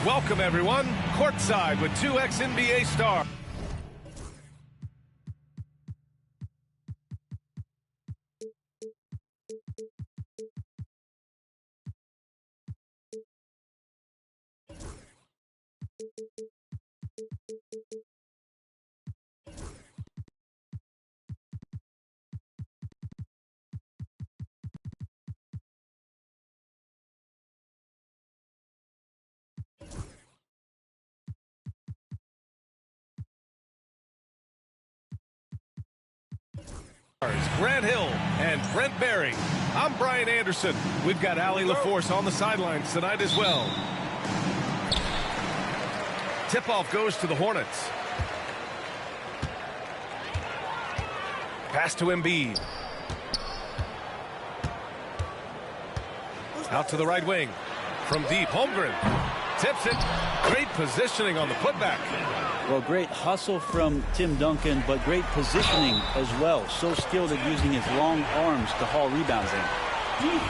Welcome, everyone. Courtside with two ex-NBA stars. Grant Hill and Brent Barry. I'm Brian Anderson. We've got Allie LaForce on the sidelines tonight as well. Tip-off goes to the Hornets. Pass to Embiid. Out to the right wing. From deep, Holmgren tips it. Great positioning on the putback. Well, great hustle from Tim Duncan, but great positioning as well. So skilled at using his long arms to haul rebounds in.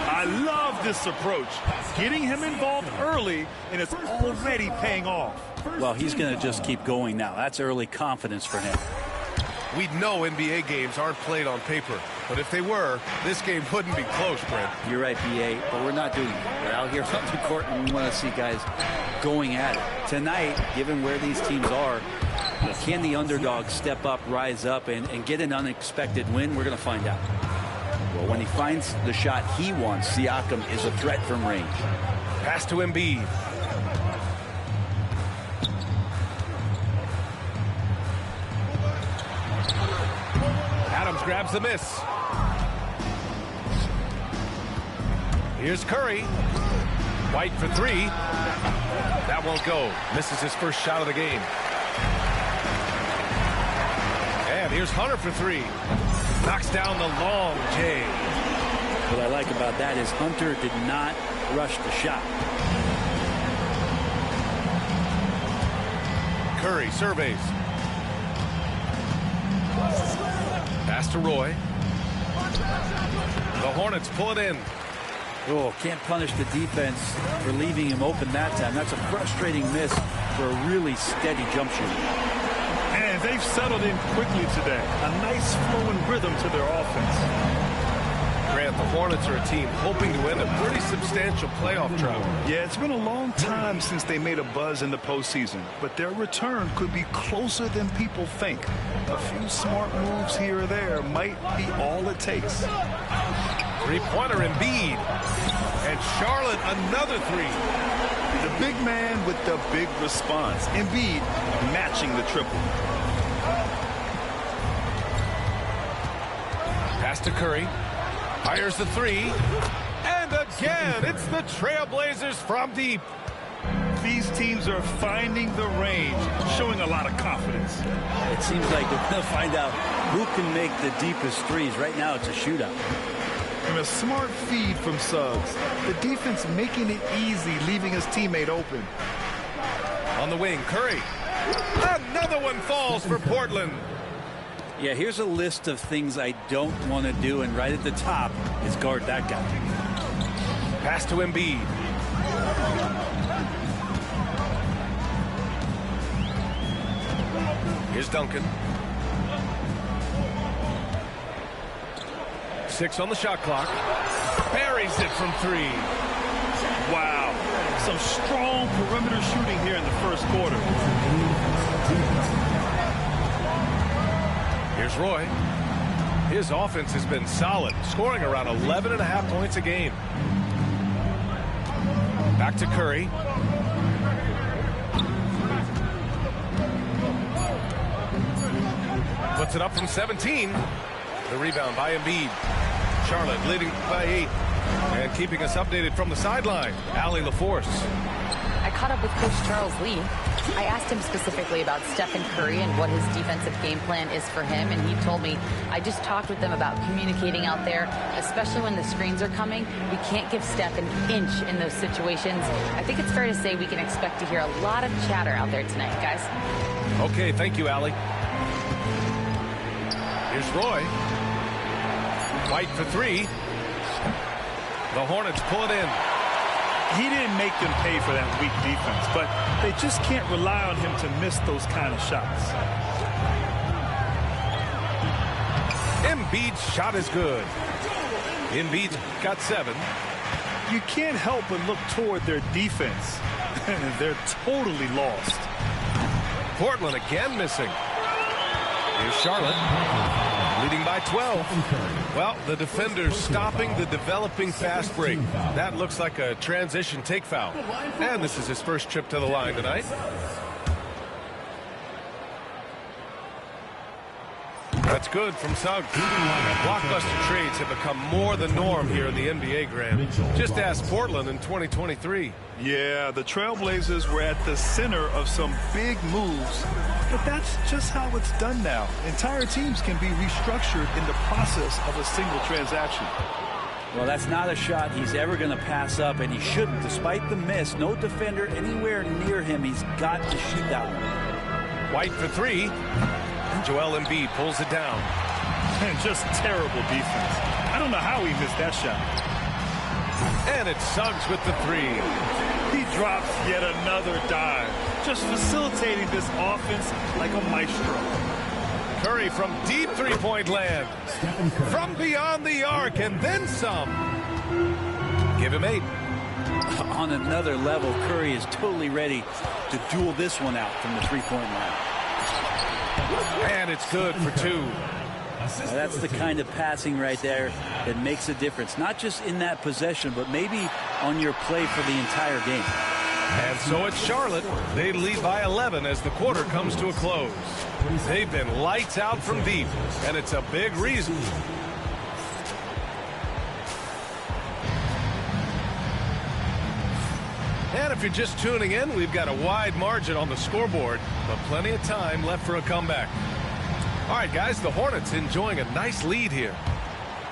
I love this approach. Getting him involved early, and it's already paying off. Well, he's going to just keep going now. That's early confidence for him. We know NBA games aren't played on paper, but if they were, this game wouldn't be close, Brent. You're right, BA, but we're not doing it. We're out here on the court, and we want to see guys going at it. Tonight, given where these teams are, can the underdog step up, rise up, and get an unexpected win? We're going to find out. Well, when he finds the shot he wants, Siakam is a threat from range. Pass to Embiid. Adams grabs the miss. Here's Curry. White for three. That won't go. Misses his first shot of the game. And here's Hunter for three. Knocks down the long J. What I like about that is Hunter did not rush the shot. Curry surveys. Pass to Roy. The Hornets pull it in. Oh, can't punish the defense for leaving him open that time. That's a frustrating miss for a really steady jump shooter. And they've settled in quickly today. A nice flowing rhythm to their offense. Grant, the Hornets are a team hoping to end a pretty substantial playoff drought. Yeah, it's been a long time since they made a buzz in the postseason, but their return could be closer than people think. A few smart moves here or there might be all it takes. Three-pointer Embiid. And Charlotte another three. The big man with the big response. Embiid matching the triple. Pass to Curry. Fires the three. And again, it's the Trailblazers from deep. These teams are finding the range, showing a lot of confidence. It seems like they're going to find out who can make the deepest threes. Right now, it's a shootout. And a smart feed from Suggs. The defense making it easy, leaving his teammate open. On the wing, Curry. Another one falls for Portland. Yeah, here's a list of things I don't want to do, and right at the top is guard that guy. Pass to Embiid. Here's Duncan. 6 on the shot clock. Buries it from three. Wow. Some strong perimeter shooting here in the first quarter. Here's Roy. His offense has been solid, scoring around 11.5 points a game. Back to Curry. Puts it up from 17. The rebound by Embiid. Charlotte leading by 8. And keeping us updated from the sideline, Allie LaForce. I caught up with Coach Charles Lee. I asked him specifically about Stephen Curry and what his defensive game plan is for him, and he told me, I just talked with them about communicating out there, especially when the screens are coming. We can't give Steph an inch in those situations. I think it's fair to say we can expect to hear a lot of chatter out there tonight, guys. Okay, thank you, Allie. Here's Roy. White for three. The Hornets pull it in. He didn't make them pay for that weak defense, but they just can't rely on him to miss those kind of shots. Embiid's shot is good. Embiid got 7. You can't help but look toward their defense. They're totally lost. Portland again missing. Here's Charlotte, leading by 12. Well, the defender's stopping the developing fast break. That looks like a transition take foul. And this is his first trip to the line tonight. That's good from Suggs. Blockbuster trades have become more the norm here in the NBA, Graham. Just ask Portland in 2023. Yeah, the Trailblazers were at the center of some big moves, but that's just how it's done now. Entire teams can be restructured in the process of a single transaction. Well, that's not a shot he's ever going to pass up, and he shouldn't. Despite the miss, no defender anywhere near him. He's got to shoot that one. White for three. Joel Embiid pulls it down. And just terrible defense. I don't know how he missed that shot. And it's Suggs with the three. He drops yet another dive, just facilitating this offense like a maestro. Curry from deep three-point land. From beyond the arc and then some. Give him 8. On another level, Curry is totally ready to duel this one out from the three-point line. And it's good for 2. Now that's the kind of passing right there that makes a difference. Not just in that possession, but maybe on your play for the entire game. And so it's Charlotte. They lead by 11 as the quarter comes to a close. They've been lights out from deep, and it's a big reason. And if you're just tuning in, we've got a wide margin on the scoreboard, but plenty of time left for a comeback. All right, guys, the Hornets enjoying a nice lead here.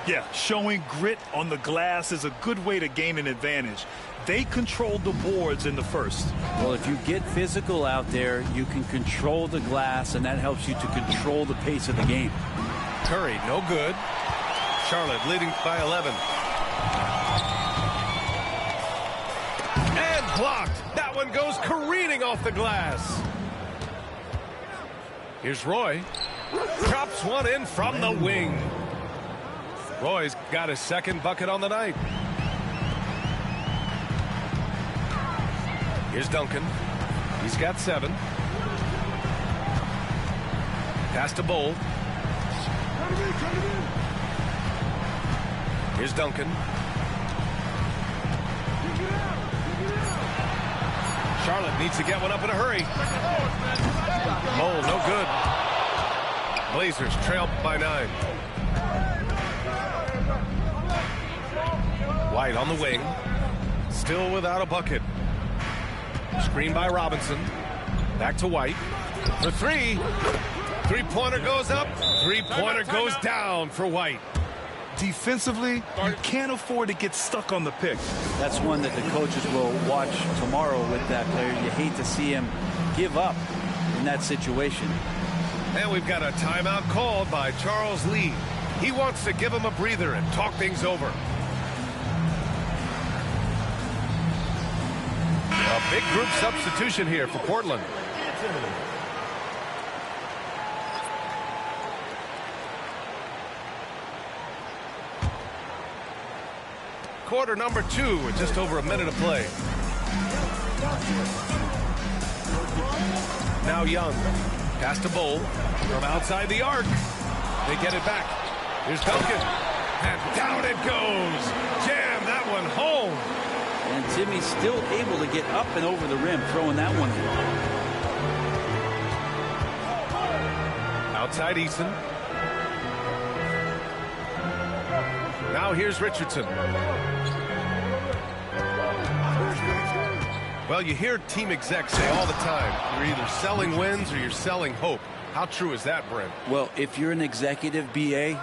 Yeah, showing grit on the glass is a good way to gain an advantage. They controlled the boards in the first. Well, if you get physical out there, you can control the glass, and that helps you to control the pace of the game. Curry, no good. Charlotte leading by 11. And blocked. That one goes careening off the glass. Here's Roy. Drops one in from the wing. Roy's got his second bucket on the night. Here's Duncan. He's got 7. Pass to Bull. Here's Duncan. Charlotte needs to get one up in a hurry. Bull, no good. Blazers trail by 9. White on the wing. Still without a bucket. Screen by Robinson. Back to White. For 3. Three-pointer goes up. Three-pointer goes down for White. Defensively, you can't afford to get stuck on the pick. That's one that the coaches will watch tomorrow with that player. You hate to see him give up in that situation. And we've got a timeout called by Charles Lee. He wants to give him a breather and talk things over. A big group substitution here for Portland. Quarter number 2 with just over a minute of play. Now Young. Pass to Bull from outside the arc. They get it back. Here's Duncan. And down it goes. Jam that one home. And Timmy's still able to get up and over the rim, throwing that one in. Outside Eason. Now here's Richardson. Well, you hear team execs say all the time, you're either selling wins or you're selling hope. How true is that, Brent? Well, if you're an executive BA,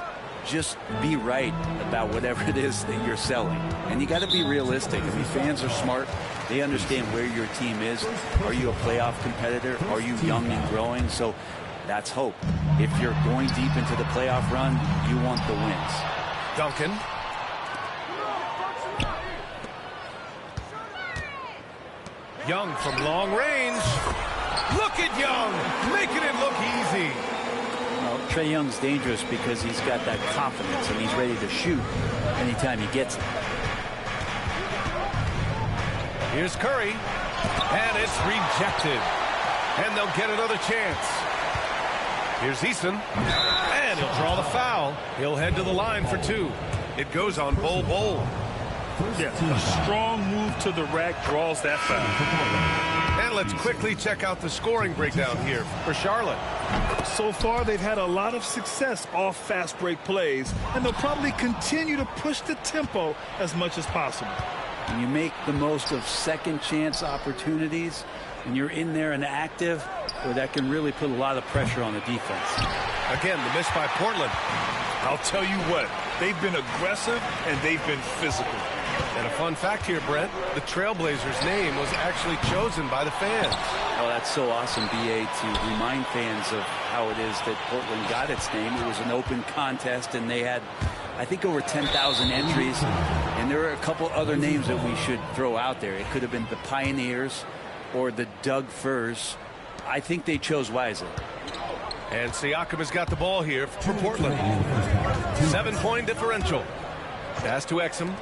just be right about whatever it is that you're selling. And you got to be realistic. I mean, fans are smart. They understand where your team is. Are you a playoff competitor? Are you young and growing? So that's hope. If you're going deep into the playoff run, you want the wins. Duncan. Young from long range. Look at Young, making it look easy. Well, Trae Young's dangerous because he's got that confidence and he's ready to shoot anytime he gets it. Here's Curry, and it's rejected. And they'll get another chance. Here's Eason, and he'll draw the foul. He'll head to the line for 2. It goes on Bol. Yeah, a strong move to the rack draws that foul. And let's quickly check out the scoring breakdown here for Charlotte. So far, they've had a lot of success off fast break plays, and they'll probably continue to push the tempo as much as possible. When you make the most of second chance opportunities and you're in there and active, well, that can really put a lot of pressure on the defense. Again, the miss by Portland. I'll tell you what, they've been aggressive and they've been physical. And a fun fact here, Brent, the Trailblazers' name was actually chosen by the fans. Oh, that's so awesome, BA, to remind fans of how it is that Portland got its name. It was an open contest, and they had, I think, over 10,000 entries. And there are a couple other names that we should throw out there. It could have been the Pioneers or the Doug Furs. I think they chose wisely. And Siakam has got the ball here for Portland. 7-point differential. Pass to Exum.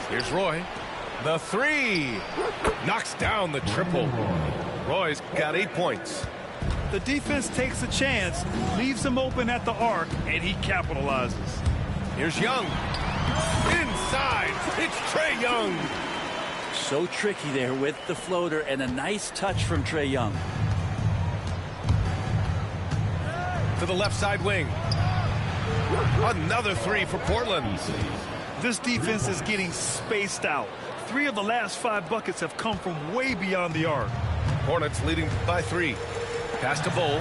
Here's Roy. The 3. Knocks down the triple. Roy's got 8 points. The defense takes a chance, leaves him open at the arc, and he capitalizes. Here's Young. Inside. It's Trae Young. So tricky there with the floater, and a nice touch from Trae Young. To the left side wing. Another 3 for Portland. This defense is getting spaced out. 3 of the last 5 buckets have come from way beyond the arc. Hornets leading by 3. Pass to Bol.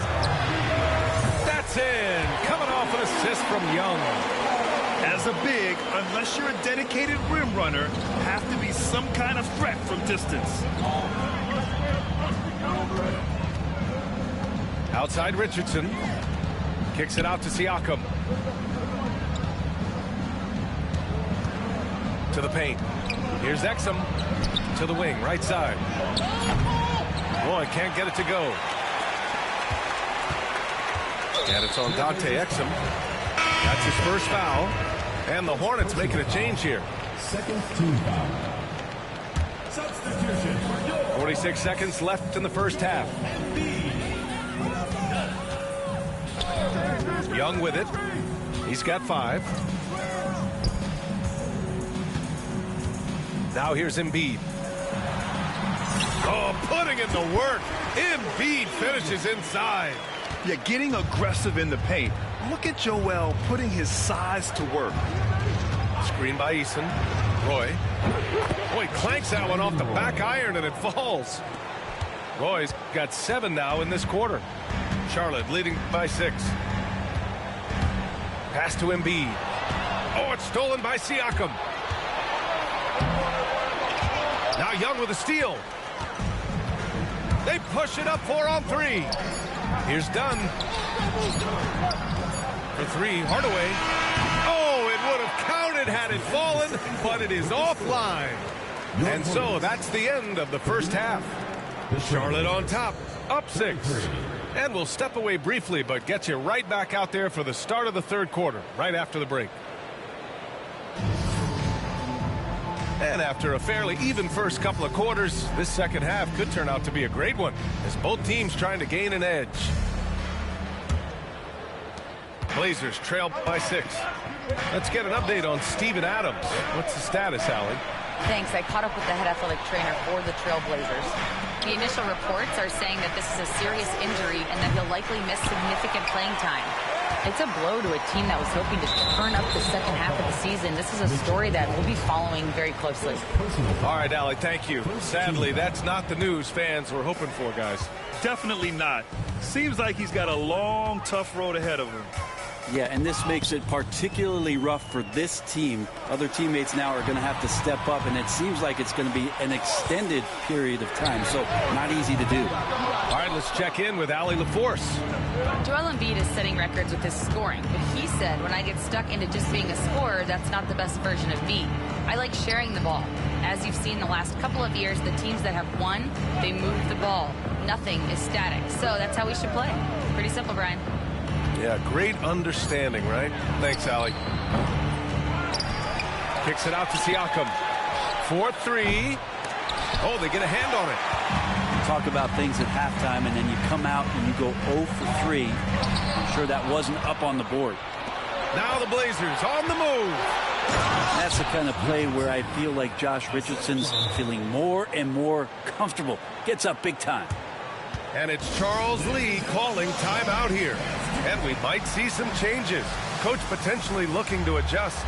That's in. Coming off an assist from Young. As a big, unless you're a dedicated rim runner, have to be some kind of threat from distance. Outside Richardson. Kicks it out to Siakam. To the paint. Here's Exum. To the wing, right side. Roy can't get it to go. And it's on Dante Exum. That's his first foul. And the Hornets making a change here. Second team foul. Substitution. 46 seconds left in the first half. Young with it. He's got 5. Now here's Embiid. Oh, putting in the work. Embiid finishes inside. Yeah, getting aggressive in the paint. Look at Joel putting his size to work. Screen by Eason. Roy. Boy, clanks that one off the back iron and it falls. Roy's got 7 now in this quarter. Charlotte leading by 6. Pass to Embiid. Oh, it's stolen by Siakam. Now Young with a steal. They push it up 4 on 3. Here's Dunn. For 3, Hardaway. Oh, it would have counted had it fallen, but it is offline. And so that's the end of the first half. Charlotte on top, up 6. And we'll step away briefly, but get you right back out there for the start of the third quarter, right after the break. And after a fairly even first couple of quarters, this second half could turn out to be a great one, as both teams trying to gain an edge. Blazers trail by 6. Let's get an update on Steven Adams. What's the status, Allie? Thanks. I caught up with the head athletic trainer for the Trailblazers. The initial reports are saying that this is a serious injury and that he'll likely miss significant playing time. It's a blow to a team that was hoping to turn up the second half of the season. This is a story that we'll be following very closely. All right, Allie, thank you. Sadly, that's not the news fans were hoping for, guys. Definitely not. Seems like he's got a long, tough road ahead of him. Yeah, and this makes it particularly rough for this team. Other teammates now are going to have to step up, and it seems like it's going to be an extended period of time, so not easy to do. All right, let's check in with Allie LaForce. Joel Embiid is setting records with his scoring, but he said, when I get stuck into just being a scorer, that's not the best version of me. I like sharing the ball. As you've seen the last couple of years, the teams that have won, they move the ball. Nothing is static, so that's how we should play. Pretty simple, Brian. Yeah, great understanding, right? Thanks, Allie. Kicks it out to Siakam. 4-3. Oh, they get a hand on it. Talk about things at halftime, and then you come out and you go 0 for 3. I'm sure that wasn't up on the board. Now the Blazers on the move. That's the kind of play where I feel like Josh Richardson's feeling more and more comfortable. Gets up big time. And it's Charles Lee calling timeout here. And we might see some changes. Coach potentially looking to adjust.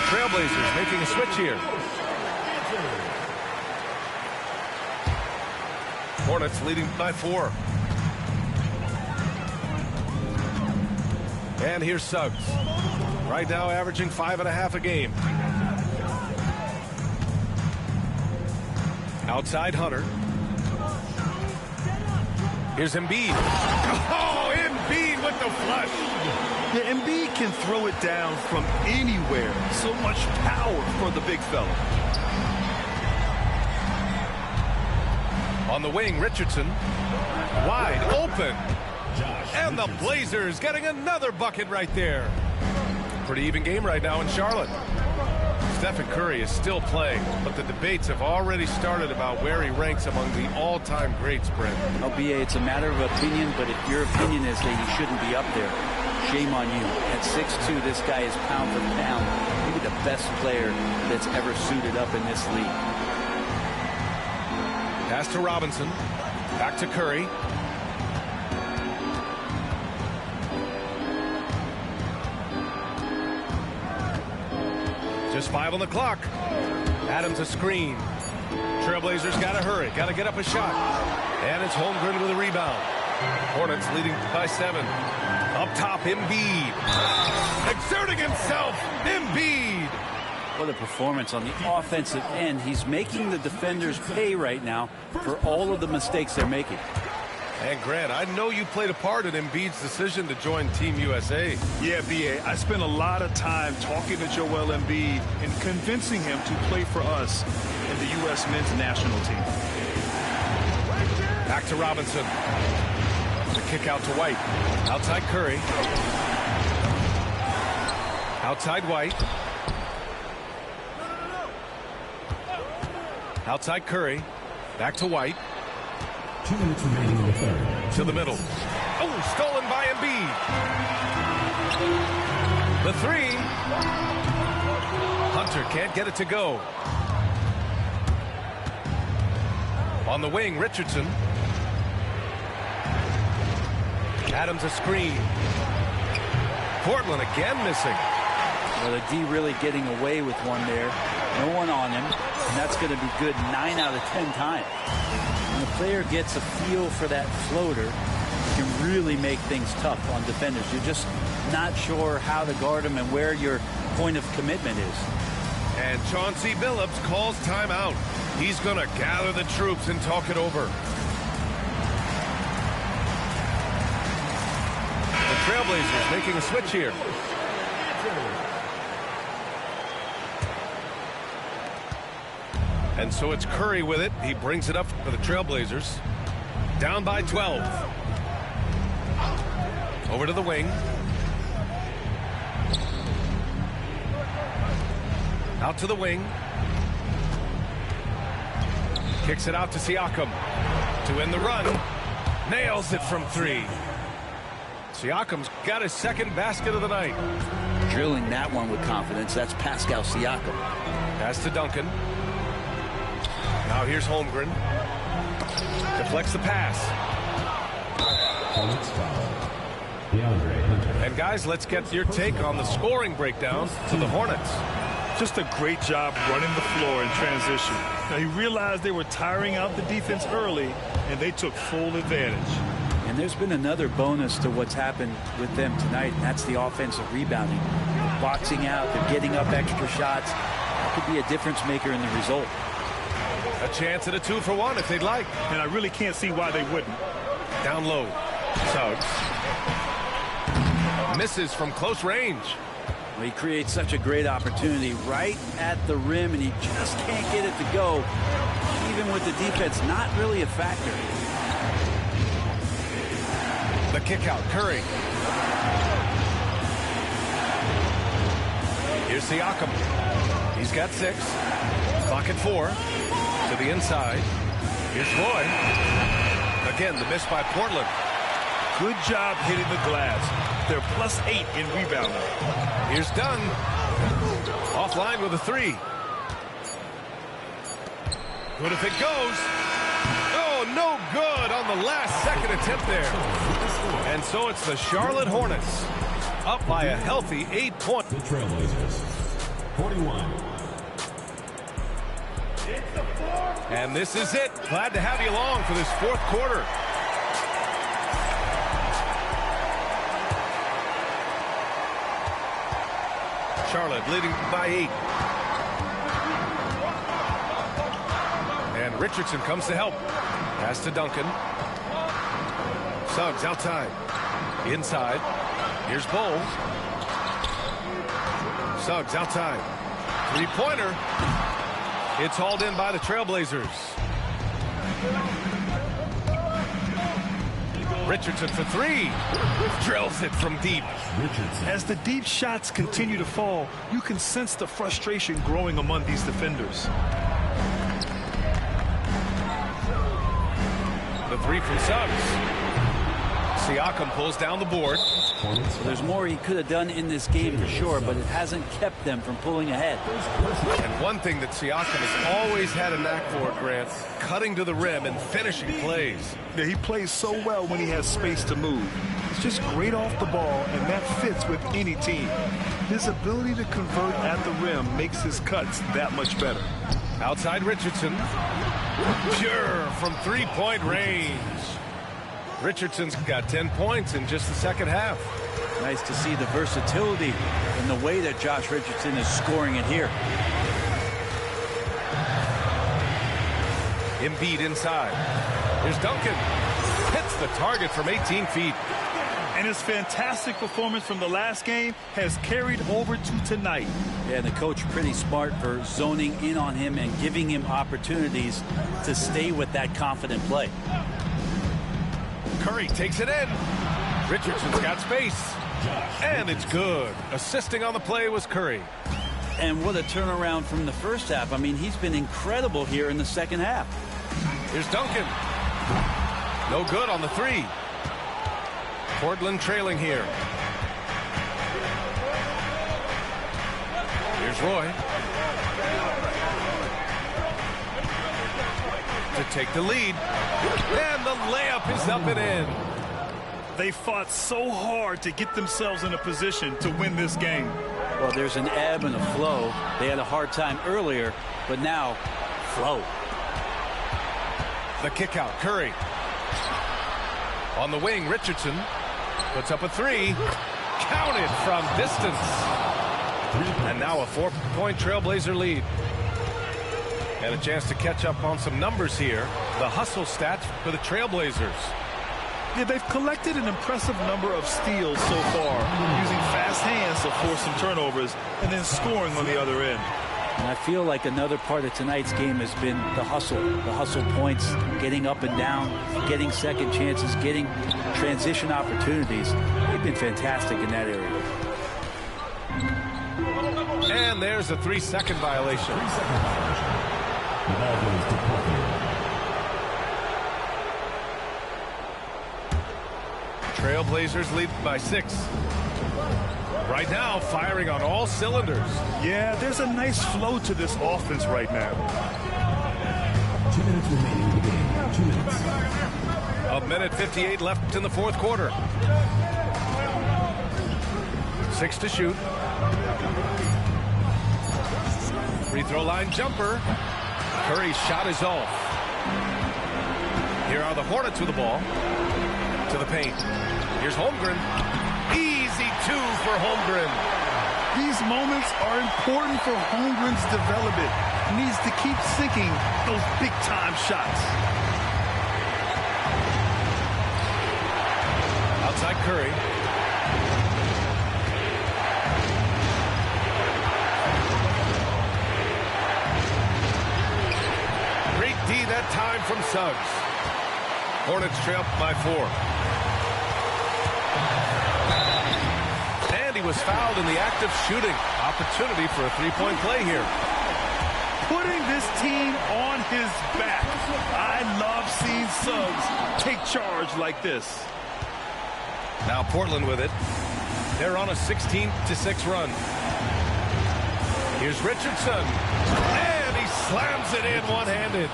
Trailblazers making a switch here. Hornets leading by 4. And here's Suggs. Right now averaging 5.5 a game. Outside Hunter. Here's Embiid. Oh, Embiid with the flush. Yeah, Embiid can throw it down from anywhere. So much power for the big fella. On the wing, Richardson. Wide open. And the Blazers getting another bucket right there. Pretty even game right now in Charlotte. Stephen Curry is still playing, but the debates have already started about where he ranks among the all-time greats, Brent. LBA, it's a matter of opinion, but if your opinion is that he shouldn't be up there, shame on you. At 6'2", this guy is pound for pound, maybe the best player that's ever suited up in this league. Pass to Robinson. Back to Curry. Just 5 on the clock. Adams a screen. Trailblazers got to hurry. Got to get up a shot. And it's Holmgren with a rebound. Hornets leading by 7. Up top, Embiid. Exerting himself, Embiid. What a performance on the offensive end. He's making the defenders pay right now for all of the mistakes they're making. And Grant, I know you played a part in Embiid's decision to join Team USA. Yeah, B.A., I spent a lot of time talking to Joel Embiid and convincing him to play for us in the U.S. men's national team. Back to Robinson. The kick out to White. Outside Curry. Outside White. Outside Curry. Back to White. 2 minutes remaining in the third. To the middle. Oh, stolen by Embiid. The 3. Hunter can't get it to go. On the wing, Richardson. Adams a screen. Portland again missing. Well, the D really getting away with one there. No one on him, and that's going to be good 9 out of 10 times. When the player gets a feel for that floater, it can really make things tough on defenders. You're just not sure how to guard them and where your point of commitment is. And Chauncey Billups calls timeout. He's going to gather the troops and talk it over. The Trailblazers making a switch here. And so it's Curry with it. He brings it up for the Trailblazers. Down by 12. Over to the wing. Out to the wing. Kicks it out to Siakam. To end the run. Nails it from 3. Siakam's got his second basket of the night. Drilling that one with confidence. That's Pascal Siakam. Pass to Duncan. Now here's Holmgren. Deflects the pass. Hornets foul. DeAndre Hunter. And guys, let's get your take on the scoring breakdown for the Hornets. Just a great job running the floor in transition. Now, he realized they were tiring out the defense early, and they took full advantage. And there's been another bonus to what's happened with them tonight, and that's the offensive rebounding. They're boxing out, they're getting up extra shots. That could be a difference maker in the result. A chance at a 2-for-1 if they'd like. And I really can't see why they wouldn't. Down low. Suggs. Misses from close range. Well, he creates such a great opportunity right at the rim, and he just can't get it to go. Even with the defense not really a factor. The kick out. Curry. Here's Siakam. He's got 6. Clock at 4. To the inside. Here's Roy. Again, the miss by Portland. Good job hitting the glass. They're +8 in rebounding. Here's Dunn. Offline with a 3. Good if it goes. Oh, no good on the last second attempt there. And so it's the Charlotte Hornets up by a healthy 8 points. The Trailblazers. 41. And this is it. Glad to have you along for this 4th quarter. Charlotte leading by 8. And Richardson comes to help. Pass to Duncan. Suggs outside. Inside. Here's Bowles. Suggs outside. 3-pointer. It's hauled in by the Trailblazers. Richardson for 3. Drills it from deep. Richardson. As the deep shots continue to fall, you can sense the frustration growing among these defenders. The 3 from Suggs. Siakam pulls down the board. So there's more he could have done in this game for sure, but it hasn't kept them from pulling ahead. And one thing that Siakam has always had a knack for, Grant, cutting to the rim and finishing plays. Yeah, he plays so well when he has space to move. It's just great off the ball, and that fits with any team. His ability to convert at the rim makes his cuts that much better. Outside Richardson. Pure from 3-point range. Richardson's got 10 points in just the second half. Nice to see the versatility in the way that Josh Richardson is scoring it here. Embiid inside. Here's Duncan. Hits the target from 18 feet. And his fantastic performance from the last game has carried over to tonight. Yeah, the coach pretty smart for zoning in on him and giving him opportunities to stay with that confident play. Curry takes it in. Richardson's got space. And it's good. Assisting on the play was Curry. And what a turnaround from the first half. I mean, he's been incredible here in the second half. Here's Duncan. No good on the 3. Portland trailing here. Here's Roy. To take the lead. And the layup is up and in. They fought so hard to get themselves in a position to win this game. Well, there's an ebb and a flow. They had a hard time earlier, but now, flow. The kick out, Curry. On the wing, Richardson puts up a 3. Counted from distance. And now a 4-point Trailblazer lead. And a chance to catch up on some numbers here. The hustle stats for the Trailblazers. Yeah, they've collected an impressive number of steals so far, using fast hands to force some turnovers and then scoring on the other end. And I feel like another part of tonight's game has been the hustle points, getting up and down, getting second chances, getting transition opportunities. They've been fantastic in that area. And there's a 3-second violation. 3-second violation. The ball goes to Portland. Trailblazers lead by 6. Right now, firing on all cylinders. Yeah, there's a nice flow to this offense right now. 2 minutes remaining in the game. 2 minutes. A minute 58 left in the fourth quarter. 6 to shoot. Free throw line jumper. Curry's shot is off. Here are the Hornets with the ball. To the paint. Here's Holmgren. Easy 2 for Holmgren. These moments are important for Holmgren's development. He needs to keep sinking those big-time shots. Outside Curry. Great D that time from Suggs. Hornets trail by 4. And he was fouled in the act of shooting. Opportunity for a three-point play here. Putting this team on his back. I love seeing Suggs take charge like this. Now Portland with it. They're on a 16-6 run. Here's Richardson. And he slams it in one-handed.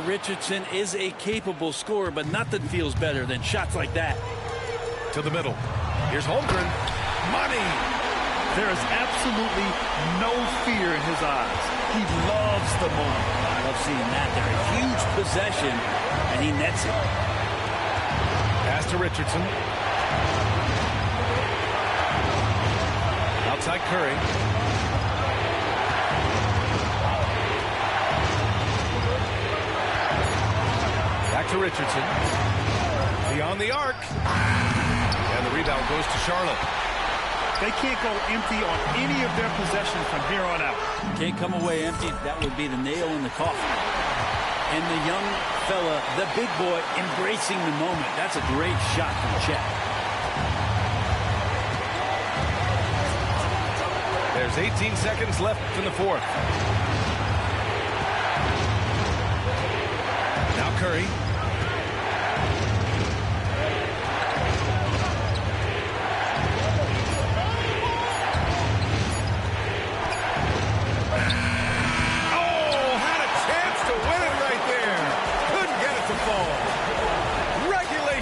Richardson is a capable scorer, but nothing feels better than shots like that. To the middle. Here's Holmgren. Money. There is absolutely no fear in his eyes. He loves the moment. I love seeing that. They're a huge possession, and he nets it. Pass to Richardson. Outside Curry. Back to Richardson. Beyond the arc. And the rebound goes to Charlotte. They can't go empty on any of their possessions from here on out. Can't come away empty. That would be the nail in the coffin. And the young fella, the big boy, embracing the moment. That's a great shot from Chet. There's 18 seconds left in the fourth. Now Curry.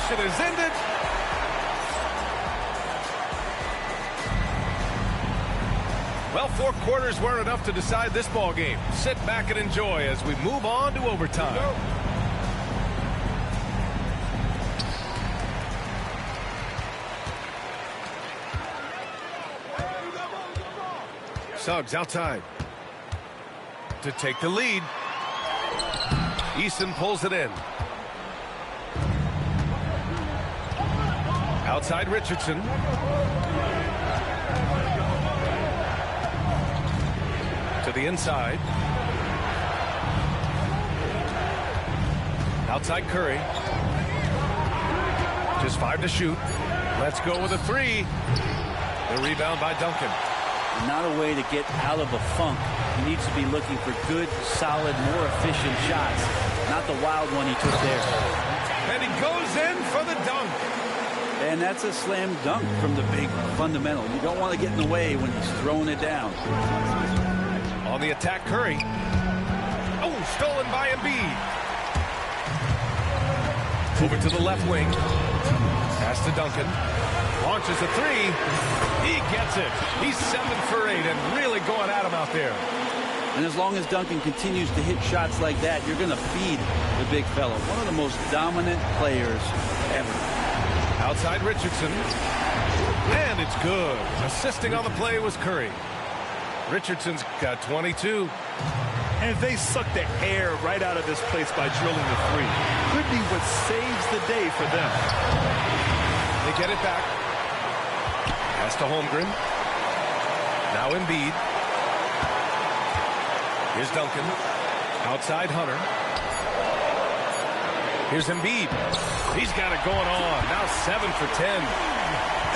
Is ended. Well, 4 quarters weren't enough to decide this ball game. Sit back and enjoy as we move on to overtime. Suggs outside to take the lead. Eason pulls it in. Outside Richardson. To the inside. Outside Curry. Just 5 to shoot. Let's go with a 3. The rebound by Duncan. Not a way to get out of a funk. He needs to be looking for good, solid, more efficient shots. Not the wild one he took there. And he goes in for the dunk. And that's a slam dunk from the big fundamental. You don't want to get in the way when he's throwing it down. On the attack, Curry. Oh, stolen by Embiid. Over to the left wing. Pass to Duncan. Launches a 3. He gets it. He's 7 for 8 and really going at him out there. And as long as Duncan continues to hit shots like that, you're going to feed the big fella. One of the most dominant players ever. Outside Richardson. And it's good. Assisting on the play was Curry. Richardson's got 22. And they suck the air right out of this place by drilling the 3. Could be what saves the day for them. They get it back. Pass to Holmgren. Now Embiid. Here's Duncan. Outside Hunter. Here's Embiid. He's got it going on. Now 7 for 10.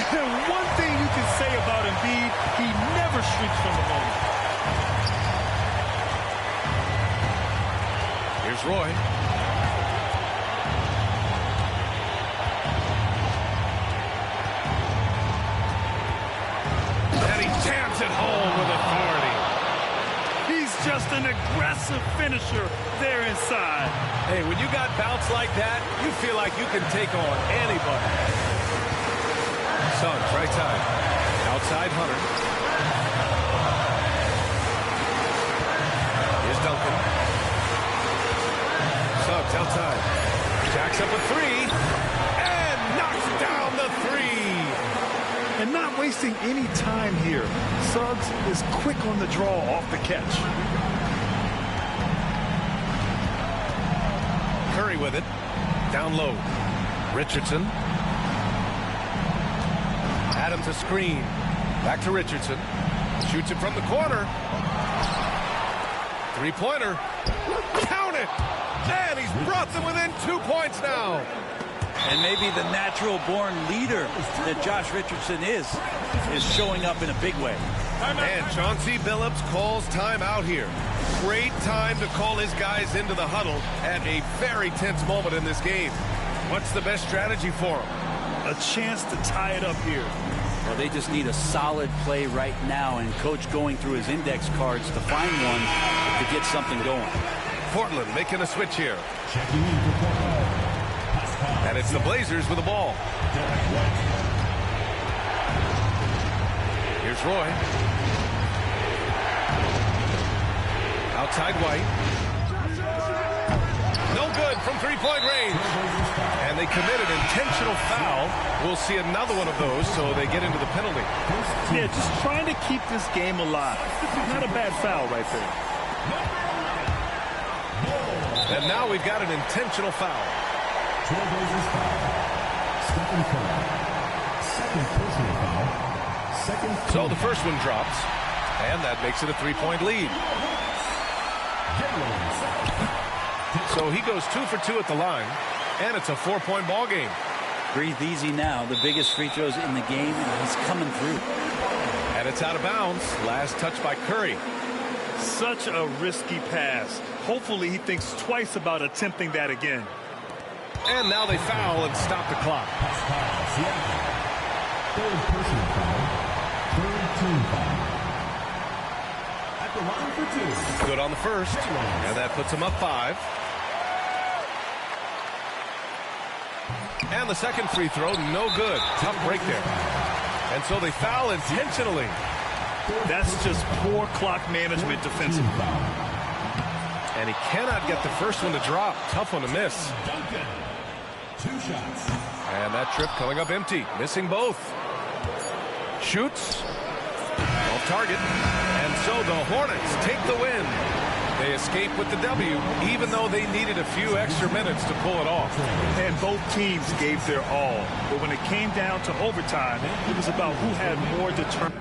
And one thing you can say about Embiid, he never shrinks from the moment. Here's Roy. And he jams it home with authority. He's just an aggressive finisher there inside. Hey, when you got bounce like that, you feel like you can take on anybody. Suggs, right side. Outside Hunter. Here's Duncan. Suggs outside. Jacks up a three. And knocks down the three. And not wasting any time here. Suggs is quick on the draw off the catch. Curry with it. Down low. Richardson. Adams a screen. Back to Richardson. Shoots it from the corner. Three-pointer. Count it! And he's brought them within 2 points now. And maybe the natural-born leader that Josh Richardson is showing up in a big way. And Chauncey Billups calls timeout here. Great time to call his guys into the huddle at a very tense moment in this game. What's the best strategy for him? A chance to tie it up here. Well, they just need a solid play right now, and Coach going through his index cards to find one to get something going. Portland making a switch here. And it's the Blazers with the ball. Here's Roy. Outside White. No good from three-point range. And they commit an intentional foul. We'll see another one of those, so they get into the penalty. Yeah, just trying to keep this game alive. Not a bad foul right there. And now we've got an intentional foul. Trailblazers foul. Stephen Curry. Second personal foul. Second. So the first one drops, and that makes it a three-point lead. So he goes 2 for 2 at the line, and it's a 4-point ball game. Breathe easy now. The biggest free throws in the game, and he's coming through. And it's out of bounds. Last touch by Curry. Such a risky pass. Hopefully he thinks twice about attempting that again. And now they foul and stop the clock. Third personal foul. Third team foul. At the line for 2. Good on the first, and that puts him up 5. And the second free throw, no good. Tough break there. And so they foul intentionally. That's just poor clock management defensively. And he cannot get the first one to drop. Tough one to miss. Duncan. 2 shots. And that trip coming up empty. Missing both. Shoots. Off target. And so the Hornets take the win. They escape with the W, even though they needed a few extra minutes to pull it off. And both teams gave their all. But when it came down to overtime, it was about who had more determination.